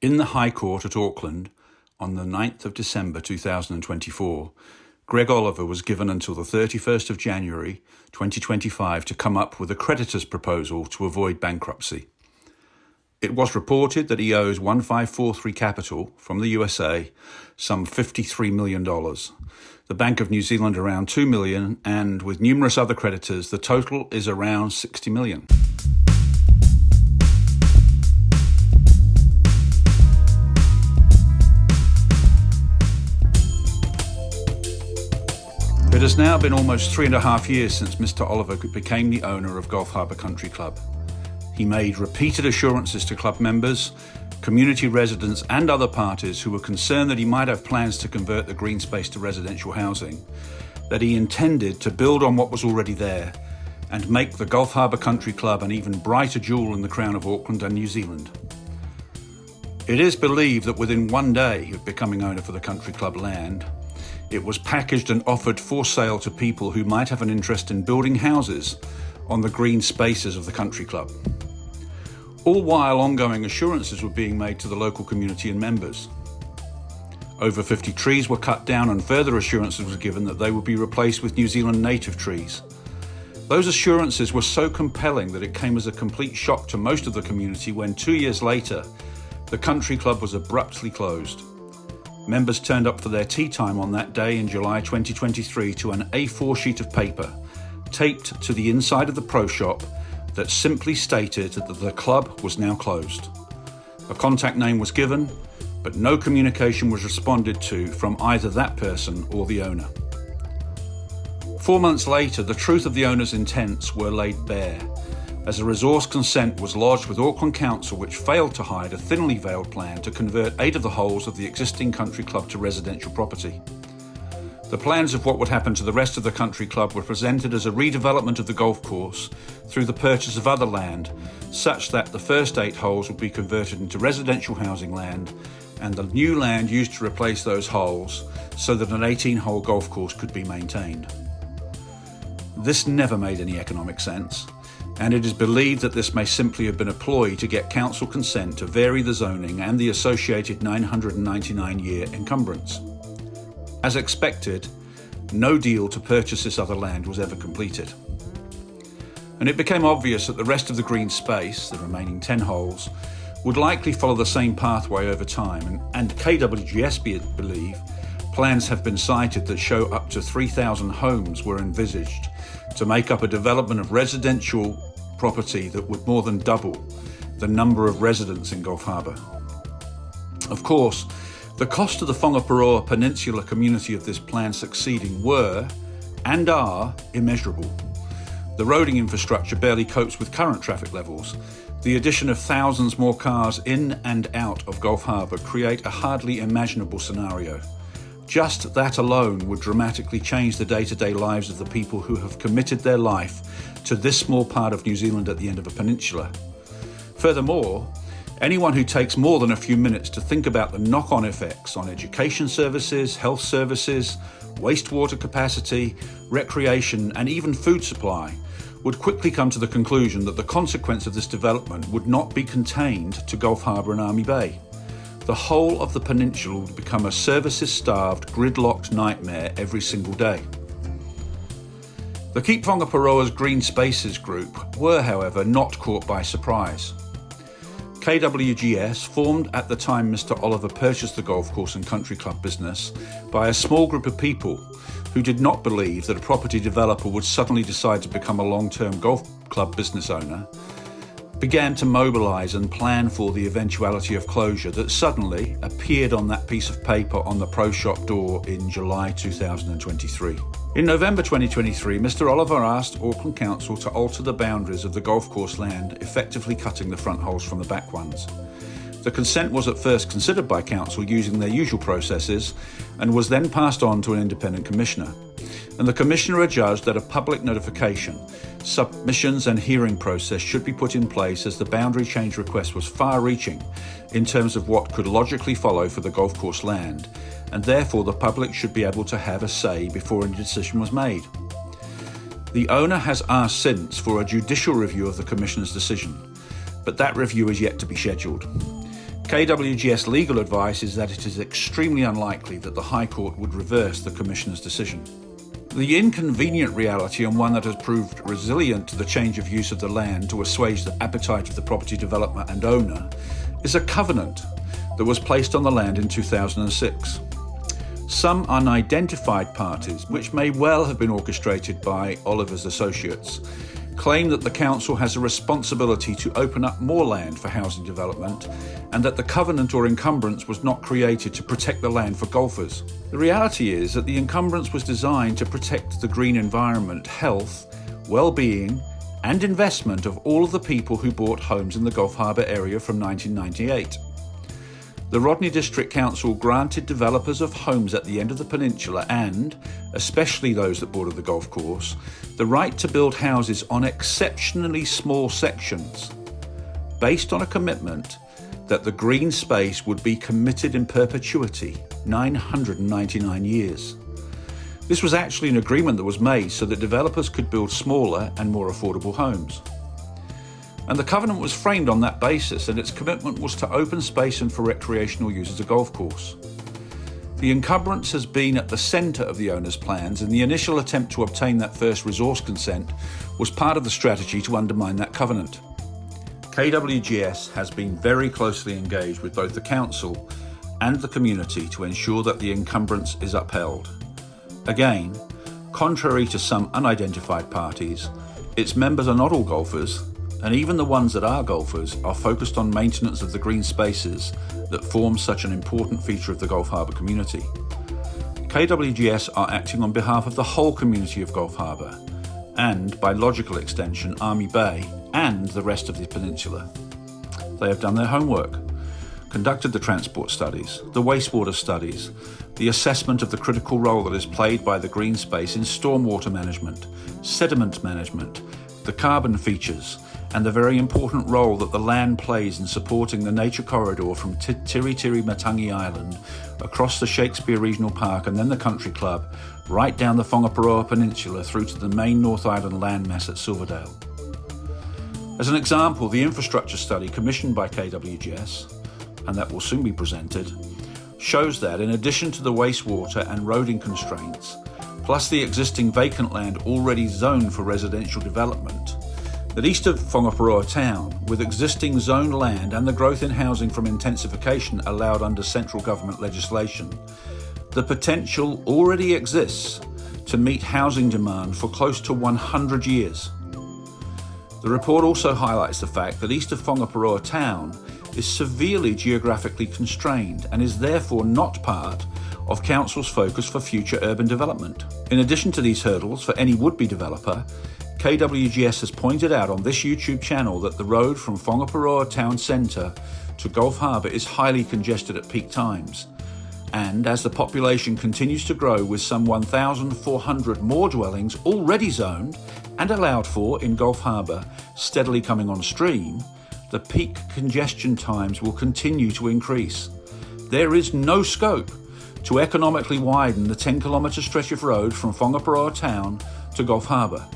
In the High Court at Auckland, on the 9th of December 2024, Greg Oliver was given until the 31st of January 2025 to come up with a creditor's proposal to avoid bankruptcy. It was reported that he owes 1543 Capital from the USA some $53 million, the Bank of New Zealand around $2 million, and with numerous other creditors, the total is around $60 million. It has now been almost 3.5 years since Mr. Oliver became the owner of Gulf Harbour Country Club. He made repeated assurances to club members, community residents and other parties who were concerned that he might have plans to convert the green space to residential housing, that he intended to build on what was already there and make the Gulf Harbour Country Club an even brighter jewel in the crown of Auckland and New Zealand. It is believed that within one day of becoming owner for the country club land, it was packaged and offered for sale to people who might have an interest in building houses on the green spaces of the country club. All while ongoing assurances were being made to the local community and members. Over 50 trees were cut down and further assurances were given that they would be replaced with New Zealand native trees. Those assurances were so compelling that it came as a complete shock to most of the community when 2 years later, the country club was abruptly closed. Members turned up for their tea time on that day in July 2023 to an A4 sheet of paper taped to the inside of the pro shop that simply stated that the club was now closed. A contact name was given, but no communication was responded to from either that person or the owner. 4 months later, the truth of the owner's intents were laid bare, as a resource consent was lodged with Auckland Council, which failed to hide a thinly veiled plan to convert 8 of the holes of the existing country club to residential property. The plans of what would happen to the rest of the country club were presented as a redevelopment of the golf course through the purchase of other land, such that the first 8 holes would be converted into residential housing land and the new land used to replace those holes so that an 18-hole golf course could be maintained. This never made any economic sense, and it is believed that this may simply have been a ploy to get council consent to vary the zoning and the associated 999-year encumbrance. As expected, no deal to purchase this other land was ever completed. And it became obvious that the rest of the green space, the remaining 10 holes, would likely follow the same pathway over time, and KWGS believe plans have been cited that show up to 3,000 homes were envisaged to make up a development of residential property that would more than double the number of residents in Gulf Harbour. Of course, the cost to the Whangaparoa Peninsula community of this plan succeeding were, and are, immeasurable. The roading infrastructure barely copes with current traffic levels. The addition of thousands more cars in and out of Gulf Harbour create a hardly imaginable scenario. Just that alone would dramatically change the day-to-day lives of the people who have committed their life to this small part of New Zealand at the end of a peninsula. Furthermore, anyone who takes more than a few minutes to think about the knock-on effects on education services, health services, wastewater capacity, recreation, and even food supply would quickly come to the conclusion that the consequence of this development would not be contained to Gulf Harbour and Army Bay. The whole of the peninsula would become a services-starved, gridlocked nightmare every single day. The Keep Whangaparoa's Green Spaces group were, however, not caught by surprise. KWGS, formed at the time Mr. Oliver purchased the golf course and country club business by a small group of people who did not believe that a property developer would suddenly decide to become a long-term golf club business owner, began to mobilise and plan for the eventuality of closure that suddenly appeared on that piece of paper on the pro shop door in July 2023. In November 2023, Mr. Oliver asked Auckland Council to alter the boundaries of the golf course land, effectively cutting the front holes from the back ones. The consent was at first considered by Council using their usual processes and was then passed on to an independent commissioner. And the commissioner adjudged that a public notification, submissions and hearing process should be put in place, as the boundary change request was far-reaching in terms of what could logically follow for the golf course land, and therefore the public should be able to have a say before any decision was made. The owner has asked since for a judicial review of the Commissioner's decision, but that review is yet to be scheduled. KWGS legal advice is that it is extremely unlikely that the High Court would reverse the Commissioner's decision. The inconvenient reality, and one that has proved resilient to the change of use of the land to assuage the appetite of the property developer and owner, is a covenant that was placed on the land in 2006. Some unidentified parties, which may well have been orchestrated by Oliver's associates, claim that the council has a responsibility to open up more land for housing development and that the covenant or encumbrance was not created to protect the land for golfers. The reality is that the encumbrance was designed to protect the green environment, health, well-being and investment of all of the people who bought homes in the Gulf Harbour area from 1998. The Rodney District Council granted developers of homes at the end of the peninsula and, especially those that border the golf course, the right to build houses on exceptionally small sections, based on a commitment that the green space would be committed in perpetuity, 999 years. This was actually an agreement that was made so that developers could build smaller and more affordable homes. And the covenant was framed on that basis, and its commitment was to open space and for recreational use as a golf course. The encumbrance has been at the centre of the owner's plans, and the initial attempt to obtain that first resource consent was part of the strategy to undermine that covenant. KWGS has been very closely engaged with both the council and the community to ensure that the encumbrance is upheld. Again, contrary to some unidentified parties, its members are not all golfers, and even the ones that are golfers are focused on maintenance of the green spaces that form such an important feature of the Gulf Harbour community. KWGS are acting on behalf of the whole community of Gulf Harbour, and by logical extension, Army Bay and the rest of the peninsula. They have done their homework, conducted the transport studies, the wastewater studies, the assessment of the critical role that is played by the green space in stormwater management, sediment management, the carbon features, and the very important role that the land plays in supporting the nature corridor from Tiri Tiri Matangi Island across the Shakespeare Regional Park and then the Country Club, right down the Whangaparoa Peninsula through to the main North Island landmass at Silverdale. As an example, the infrastructure study commissioned by KWGS, and that will soon be presented, shows that in addition to the wastewater and roading constraints, plus the existing vacant land already zoned for residential development, that east of Whangaparoa town, with existing zoned land and the growth in housing from intensification allowed under central government legislation, the potential already exists to meet housing demand for close to 100 years. The report also highlights the fact that east of Whangaparoa town is severely geographically constrained and is therefore not part of Council's focus for future urban development. In addition to these hurdles for any would-be developer, KWGS has pointed out on this YouTube channel that the road from Whangaparoa town centre to Gulf Harbour is highly congested at peak times. And as the population continues to grow with some 1,400 more dwellings already zoned and allowed for in Gulf Harbour steadily coming on stream, the peak congestion times will continue to increase. There is no scope to economically widen the 10-kilometre stretch of road from Whangaparoa town to Gulf Harbour.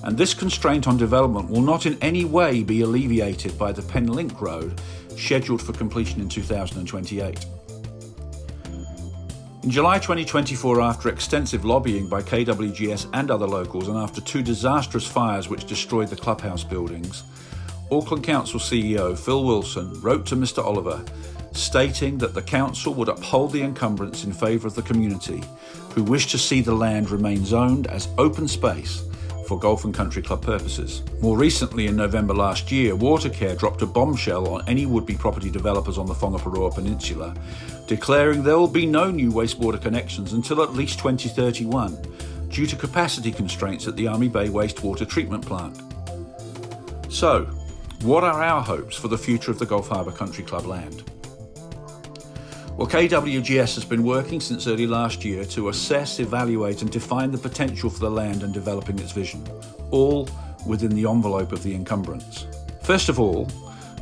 And this constraint on development will not in any way be alleviated by the Penn Link Road, scheduled for completion in 2028. In July 2024, after extensive lobbying by KWGS and other locals, and after two disastrous fires which destroyed the clubhouse buildings, Auckland Council CEO Phil Wilson wrote to Mr Oliver, stating that the council would uphold the encumbrance in favour of the community, who wish to see the land remain zoned as open space for golf and country club purposes. More recently, in November last year, Watercare dropped a bombshell on any would-be property developers on the Whangaparoa Peninsula, declaring there will be no new wastewater connections until at least 2031, due to capacity constraints at the Army Bay wastewater treatment plant. So, what are our hopes for the future of the Gulf Harbour Country Club land? Well, KWGS has been working since early last year to assess, evaluate and define the potential for the land and developing its vision, all within the envelope of the encumbrance. First of all,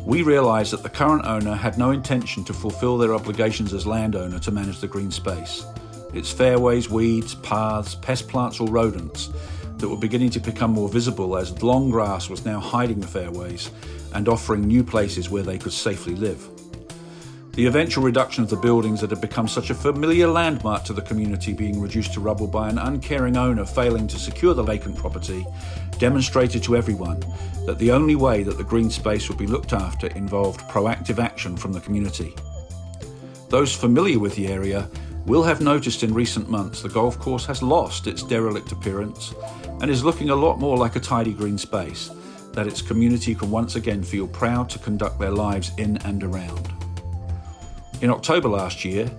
we realised that the current owner had no intention to fulfil their obligations as landowner to manage the green space. Its fairways, weeds, paths, pest plants or rodents that were beginning to become more visible as long grass was now hiding the fairways and offering new places where they could safely live. The eventual reduction of the buildings that had become such a familiar landmark to the community being reduced to rubble by an uncaring owner failing to secure the vacant property demonstrated to everyone that the only way that the green space would be looked after involved proactive action from the community. Those familiar with the area will have noticed in recent months the golf course has lost its derelict appearance and is looking a lot more like a tidy green space that its community can once again feel proud to conduct their lives in and around. In October last year,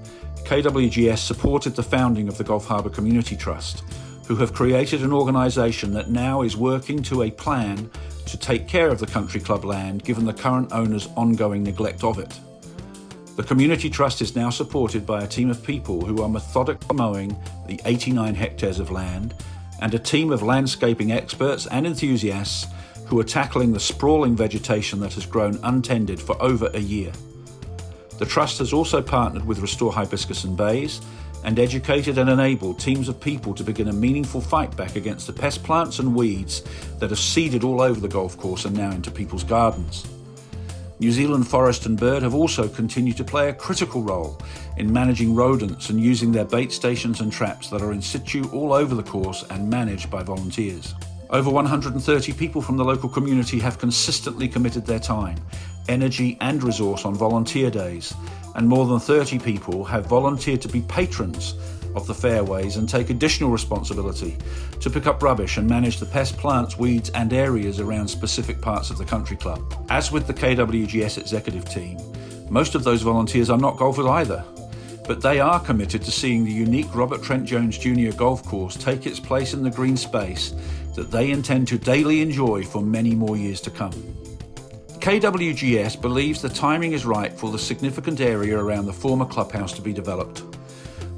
KWGS supported the founding of the Gulf Harbour Community Trust, who have created an organisation that now is working to a plan to take care of the country club land given the current owner's ongoing neglect of it. The Community Trust is now supported by a team of people who are methodically mowing the 89 hectares of land and a team of landscaping experts and enthusiasts who are tackling the sprawling vegetation that has grown untended for over a year. The Trust has also partnered with Restore Hibiscus and Bays and educated and enabled teams of people to begin a meaningful fight back against the pest plants and weeds that have seeded all over the golf course and now into people's gardens. New Zealand Forest and Bird have also continued to play a critical role in managing rodents and using their bait stations and traps that are in situ all over the course and managed by volunteers. Over 130 people from the local community have consistently committed their time, energy and resource on volunteer days, and more than 30 people have volunteered to be patrons of the fairways and take additional responsibility to pick up rubbish and manage the pest plants, weeds and areas around specific parts of the country club. As with the KWGS executive team, most of those volunteers are not golfers either, but they are committed to seeing the unique Robert Trent Jones Jr. golf course take its place in the green space that they intend to daily enjoy for many more years to come. KWGS believes the timing is right for the significant area around the former clubhouse to be developed.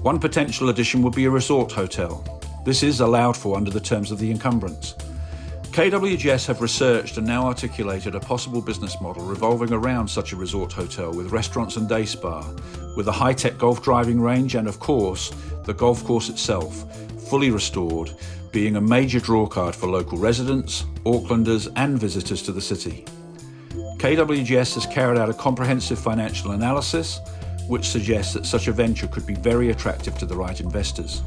One potential addition would be a resort hotel. This is allowed for under the terms of the encumbrance. KWGS have researched and now articulated a possible business model revolving around such a resort hotel with restaurants and day spa, with a high-tech golf driving range and, of course, the golf course itself, fully restored, being a major drawcard for local residents, Aucklanders and visitors to the city. KWGS has carried out a comprehensive financial analysis which suggests that such a venture could be very attractive to the right investors.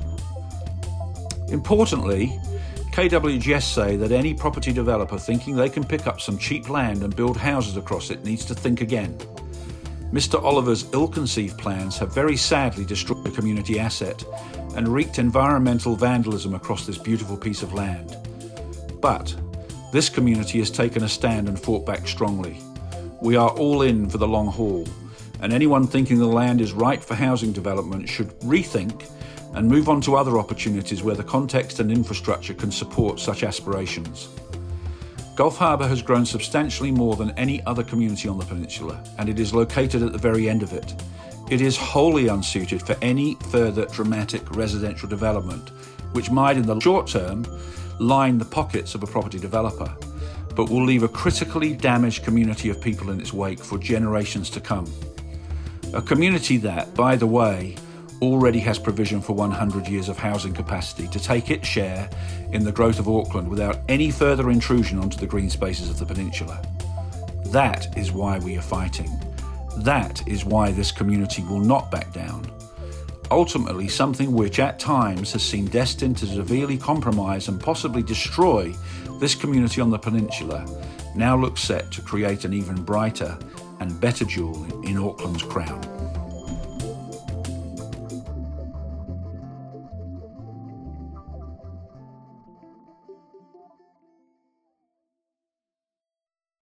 Importantly, KWGS say that any property developer thinking they can pick up some cheap land and build houses across it needs to think again. Mr. Oliver's ill-conceived plans have very sadly destroyed the community asset and wreaked environmental vandalism across this beautiful piece of land. But this community has taken a stand and fought back strongly. We are all in for the long haul, and anyone thinking the land is right for housing development should rethink and move on to other opportunities where the context and infrastructure can support such aspirations. Gulf Harbour has grown substantially more than any other community on the peninsula, and it is located at the very end of it. It is wholly unsuited for any further dramatic residential development, which might in the short term line the pockets of a property developer, but will leave a critically damaged community of people in its wake for generations to come. A community that, by the way, already has provision for 100 years of housing capacity to take its share in the growth of Auckland without any further intrusion onto the green spaces of the peninsula. That is why we are fighting. That is why this community will not back down. Ultimately, something which at times has seemed destined to severely compromise and possibly destroy this community on the peninsula now looks set to create an even brighter and better jewel in Auckland's crown.